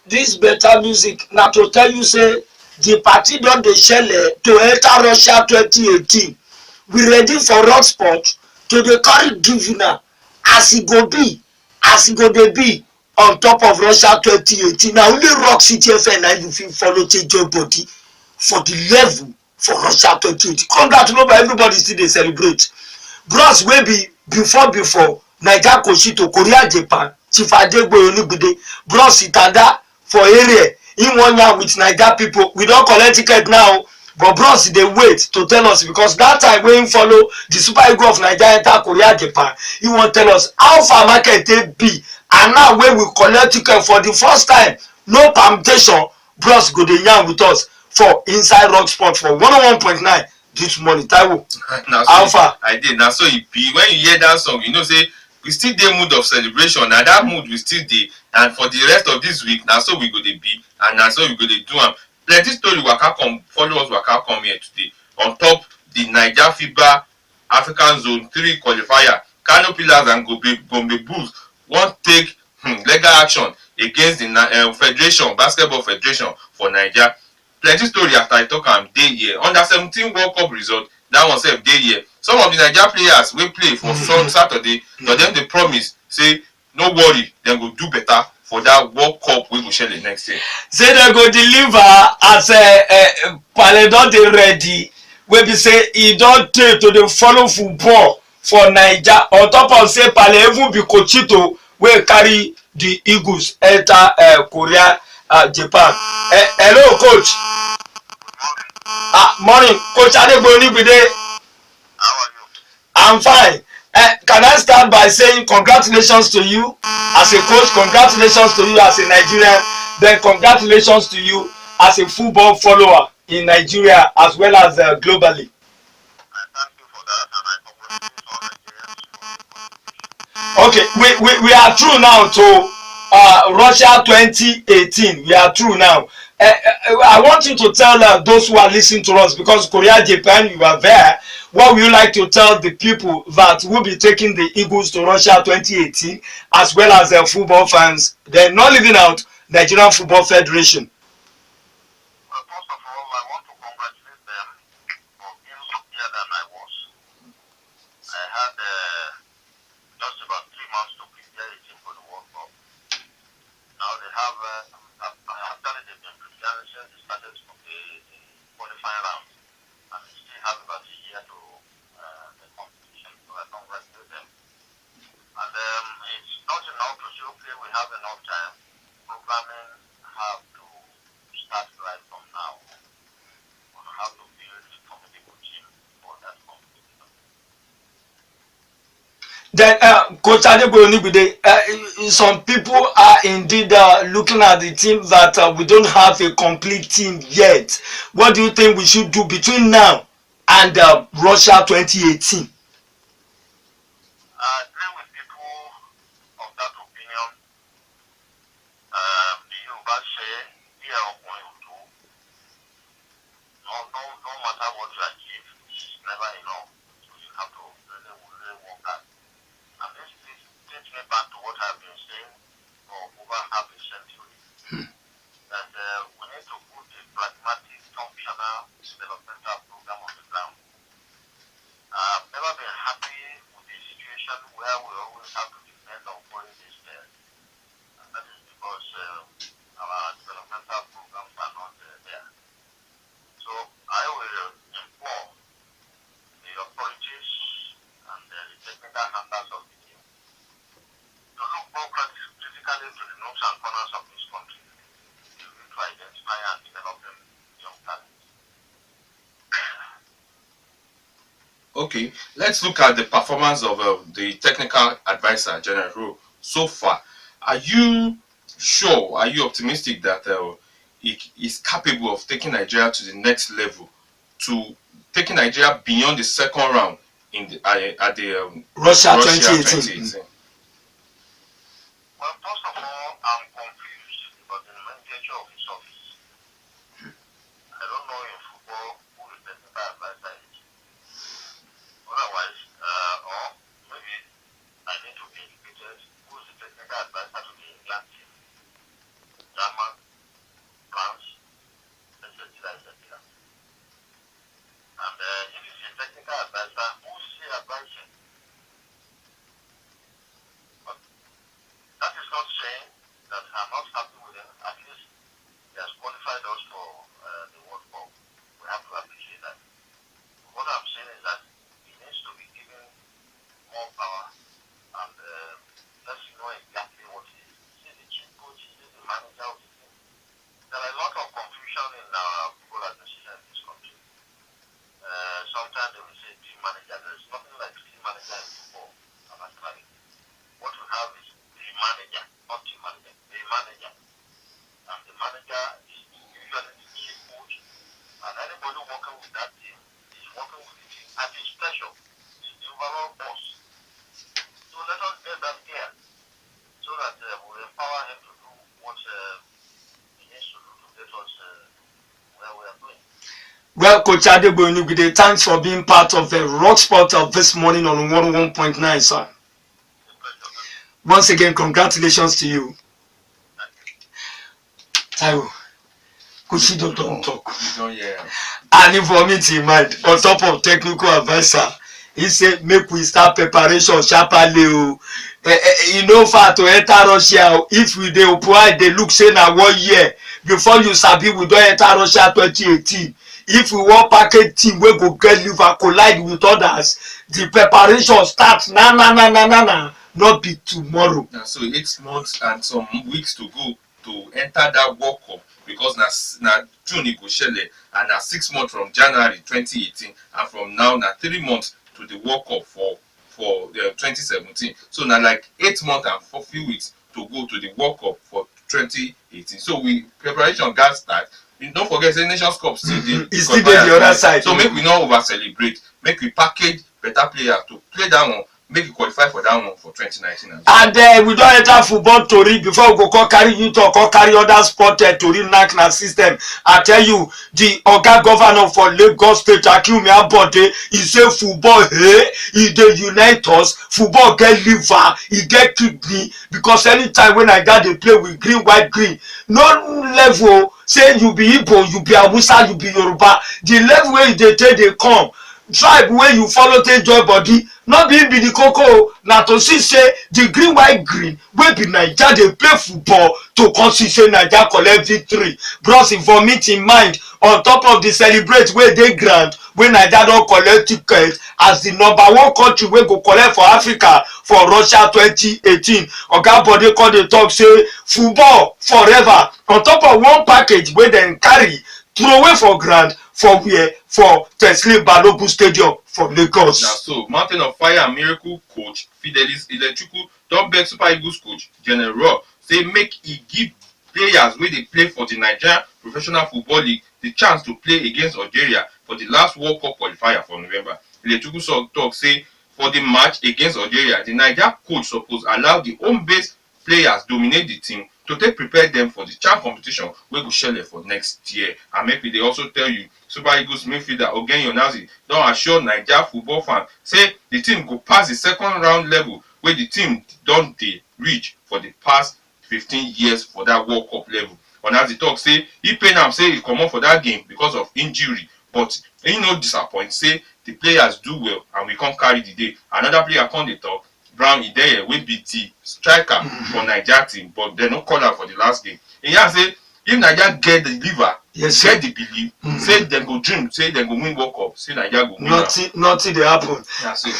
this better music na to tell you say the party don dey shele to enter Russia 2018. We ready for rock sport to dey carry give una as e go be, as e go dey be on top of Russia 2018. na only Rock City FM na you fit follow take join body for the level for Russia 2018. Congratulations, everybody still dey celebrate. Bros wey be before Naija Koshito Korea Japan Chief Adegboye Onigbide bros Itada for area in 1 year with Naija people. We don collect ticket now, but bros dey wait to tell us because that time wey him follow the Super Eagles of Naija enter Korea Japan, he wan tell us how far market take be, and now wey we collect ticket for the first time, no permutation, bros go dey yarn with us for inside Rock Sport for 101.9 this morning. Taiwo, how far? I did. Now so it be when you hear that song, you know say we still dey mood of celebration, and that mood we still dey. And for the rest of this week, now so we go dey be, and now so we go dey do am. Plenty story waka come follow us waka come here today on top the Naija FIBA African Zone 3 qualifier. Kano Pillars and Gombe Bulls wan take legal action against the Federation Basketball Federation for Naija. Plenty story after I talk am dey here. Under 17 World Cup result, that one sef dey here. Some of the Naija players wey play for Saturday, na dem dey promise say no worry, dem go do better for that World Cup wey go shele next year. Say dem go deliver as Pale don dey ready, wey be say e don tey to dey follow football for Naija. On top of say Pale even be Kochito wey carry the Eagles enter Korea Japan. Hello coach. Morning coach Adegboye Onigbide. How are you? I'm fine. Can I start by saying congratulations to you as a coach, congratulations to you as a Nigerian, then congratulations to you as a football follower in Nigeria as well as globally. I thank you for that, and I congratulate all Nigerians. Okay, we are through now to Russia 2018. We are through now. I want you to tell those who are listening to us, because Korea, Japan, you are there. What would you like to tell the people that will be taking the Eagles to Russia 2018, as well as their football fans? They're not leaving out Nigerian Football Federation. Well, first of all, I want to congratulate them for being luckier than I was. I had just about 3 months to prepare a team for the World Cup. Now they have, actually they've been preparing since they started to play the qualifying round, and they still have about a year to the competition, so I congratulate them. And it's not enough to say, okay, we have enough time. Programming have to start right from now on how to build a formidable team for that competition. Then, Coach Adegboye Onigbide, some people are indeed looking at the team that we don't have a complete team yet. What do you think we should do between now and Russia 2018? I agree with people of that opinion. The Yoruba say, no matter what you achieve, it's never enough. So you have to really work hard. And this takes me back to what I've been saying for over half a century. That we need to put a pragmatic, functional developmental program on the ground. I've never been happy with the situation where we always have to depend on foreign business. And that is because our developmental programs are not there. So I will implore the authorities and the technical handlers of the team to look more critically into the nooks and corners of this country to identify and develop young talent. Okay, let's look at the performance of the technical advisor General so far. Are you sure? Are you optimistic that he is capable of taking Nigeria to the next level, to taking Nigeria beyond the second round in the at the Russia 2018? Well, first of all, I'm confused about the nomenclature of his office. I don't know in football who the technical advisor is. Otherwise, or maybe I need to be educated who is the technical advisor to the England team. German Well, Coach Adegboyenu, with the thanks for being part of the Rock Sport of this morning on 101.9, sir. Once again, congratulations to you. Taiwo, Kushido don't talk. And information in mind, on top of technical advisor, he said, make we start preparation sharply. You know, for to enter Russia, if we dey apply, they look say na 1 year before you sabi we don enter Russia 2018. If we wan package team wey go get liver collide with others, the preparation start na not be tomorrow. So 8 months and some weeks to go to enter that World Cup, because na June e go shele, and na 6 months from January 2018, and from now na 3 months to the World Cup for 2017. So na like 8 months and 4 few weeks to go to the World Cup for 2018. So we preparation got start. Don't forget the Nations Cup still dey. It's still dey the other side. So make we not over celebrate. Make we package better players to play that one. Make you qualify for that one for 2019. And we don enter football tori before we go come carry you talk or carry other sport tori knack na system. I tell you, the oga governor for Lagos State, Akinwumi Ambode, he say football e dey unite us. Football get liver, e get kidney, because anytime when Naija dey play with green white green, no level say you be Igbo, you be Hausa, you be Yoruba, the level wey you dey take dey come, tribe wey you follow take join body, no be the koko na to see say the green white green wey be Naija dey play football to come see say Naija collect victory. Bros informate in mind on top of the celebrate wey dey grand wey Naija don collect ticket as the #1 country wey go collect for Africa for Russia 2018. Oga Bode come dey talk say football forever on top of one package wey dem carry throway for ground for where? For Teslim Balogun Stadium for Lagos. Now, so Mountain of Fire and Miracle coach Fidelis Ilechukwu don beg Super Eagles coach General Roy say make e give players wey dey play for the Nigerian Professional Football League the chance to play against Algeria for the last World Cup qualifier for November. Ilechukwu talk say for the match against Algeria, the Niger coach suppose allow the home-based players dominate the team to take prepare them for the CHAN competition wey go shele for next year. And make we dey also tell you, Super Eagles midfielder Ogen Yonazi don assure Naija football fans say the team go pass the second round level wey the team don dey reach for the past 15 years for that World Cup level. Onazi talk say e pain am say e comot for that game because of injury, but e no disappoint say the players do well and we come carry the day. Another player come dey talk, Brown Ideye wey be the striker for Naija team, but dem no call am for the last game. E yarn say if Naija get the liver, yes, get the belief, say dem go dream, say dem go win World Cup, say Naija go win. Nothing dey happen. That's it.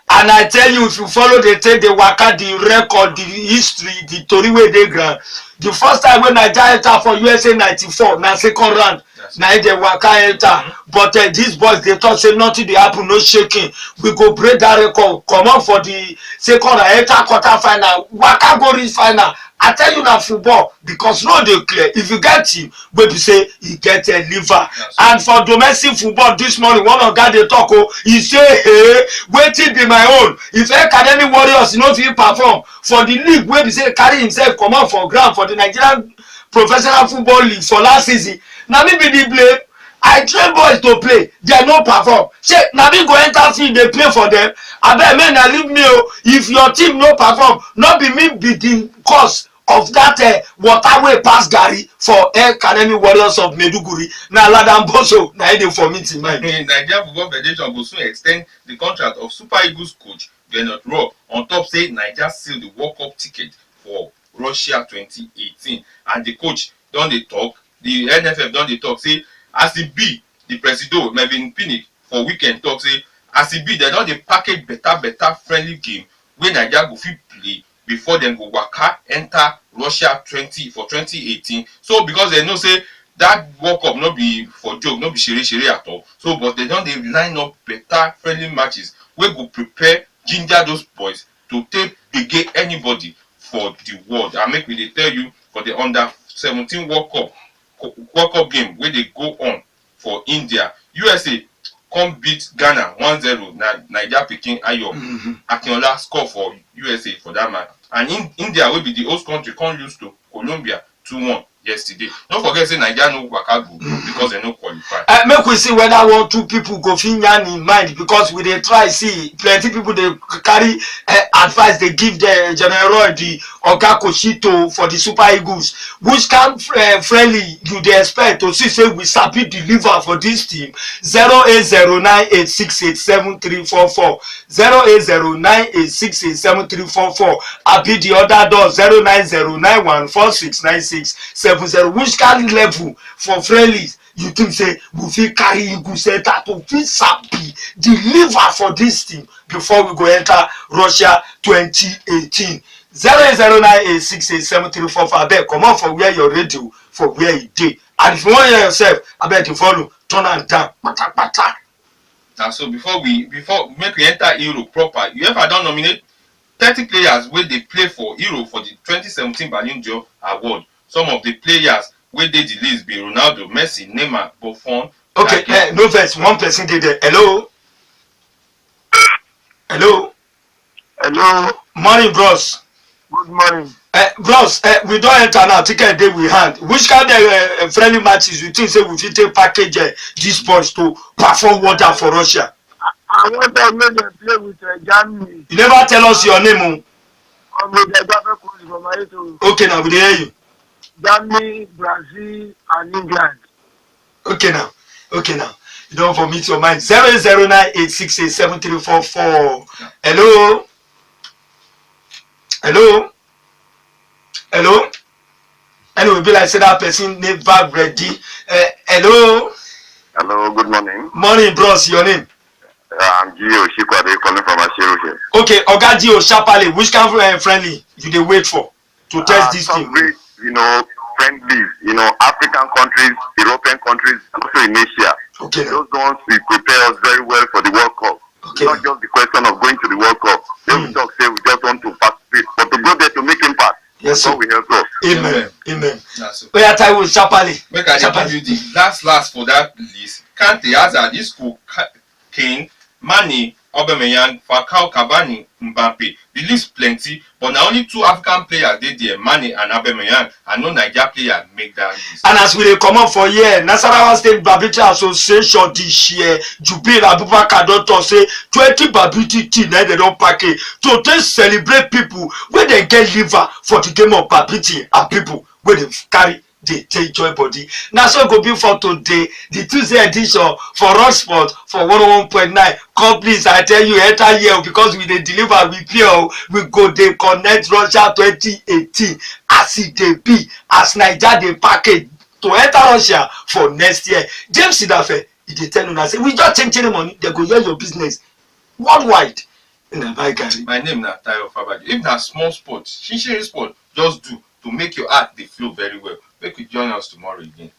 And I tell you, if you follow the take the waka, the record, the history, the tori wey dey ground, the first time when Naija enter for USA 94 na second round, na dey waka enter. But these boys dey talk say nothing dey happen, no shaking. We go break that record, comot for the second round, enter quarter final, waka go reach final. I tell you na football, because no dey clear. If you get team wey be say e get a liver. And for domestic football this morning, one oga dey talk he say hey, wetin be my own if Academy Warriors no fit perform for the league wey be say carry himself comot for ground for the Nigerian Professional Football League for last season, na me be the blame. I train boys to play, they no perform. Say na me go enter field dey play for them. Abeg make na leave me o. If your team no perform, no be me be the cause of that water wey pass garri for Academy Warriors of Maiduguri. Na Ladan Boso na dey for me till mind. Nigeria Football Federation go soon extend the contract of Super Eagles coach Gernot Rohr on top say Naija seal the World Cup ticket for Russia 2018, and the coach don dey talk, the NFF don dey talk say as e be, the presido Melvin Pinnick for weekend talk say as e be, dem don dey package better friendly game wey Naija go fit play before dem go waka enter Russia 2018. So because dem know say that World Cup no be for joke, no be shere at all. So but dem don dey line up better friendly matches wey go prepare ginger those boys to take gbege anybody for the world. And make we dey tell you, for the under-17 World Cup game wey dey go on for India, USA come beat Ghana 1-0. na Naija pikin Ayo Akinola score for USA for that match. And India wey be the host country come lose to Colombia 2-1 yesterday. Don't forget say Nigeria no waka go because they no qualify. Make we see whether 1 or 2 people go fit yarn in mind, because we dey try see plenty people dey carry advice dey give the General the Oga Koshito for the Super Eagles. Which kind friendly you dey expect to see say we sabi deliver for this team? 08098687344 08098687344 abi the other door 09091469670. Which kind level for friendlies you think say we fit carry Eagle center to fit sabi deliver for this team before we go enter Russia 2018? 08098687344. abeg comot for where your radio for where e dey, and if you wan hear yourself abeg dey follow turn am down patapata. Now, so before make we enter Euro proper, UEFA don nominate 30 players wey dey play for Euro for the 2017 Ballon d'Or award. Some of the players wey dey the list be Ronaldo, Messi, Neymar, Buffon. Okay, no vex, one person dey there. Hello. Morning, bros. Good morning. Bros, we don enter now. Ticket dey we hand. Which kind of friendly matches you think say we fit take package these boys to perform wonder for Russia? I want to make them play with Germany. You never tell us your name. Okay, now we dey hear you. Germany, Brazil, and England. Okay now. You don't vomit your mind. 009868734. Hello. Anyway, be like say that person never ready. Hello. Hello, good morning. Morning, bros. Your name? I'm Gio Shikwade calling from Ashiru. Okay, Oga Gio Shapale, which kind of friendly you dey wait for to test this team? Great, friendly, African countries, European countries, and also in Asia. Okay. Those ones will prepare us very well for the World Cup. Okay. It's not just the question of going to the World Cup. We talk say we just want to participate, but to go there to make impact. Yes, sir. So we help us. Amen. Where Taiwo Shapale. make I dey give you the last for that list. Kante, Hazard, Isco, Kane, Mane, Aubameyang, Falcao, Cavani, Mbappe. The list plenty, but now only 2 African players dey there, Mane and Aubameyang, and no Nigeria player make that list. And as we dey comot for here, Nasarawa State Badminton Association this year, Jubil Abubakar don talk say 20 badminton team na dem don package to take celebrate people wey dem get liver for the game of badminton and people wey dey carry dey take join body. Na so go be for today, the Tuesday edition for Rock Sport for 101.9. Come please, I tell you, enter here because we dey deliver with pure. We go dey connect Russia 2018 as e dey be, as Naija dey package to enter Russia for next year. James Sidafe, e dey tell una say we just change the money, they go hear your business worldwide. My name na Tayo Fabaji. If na small sport, shinshiri sport, just do to make your art dey flow very well. Make you join us tomorrow again.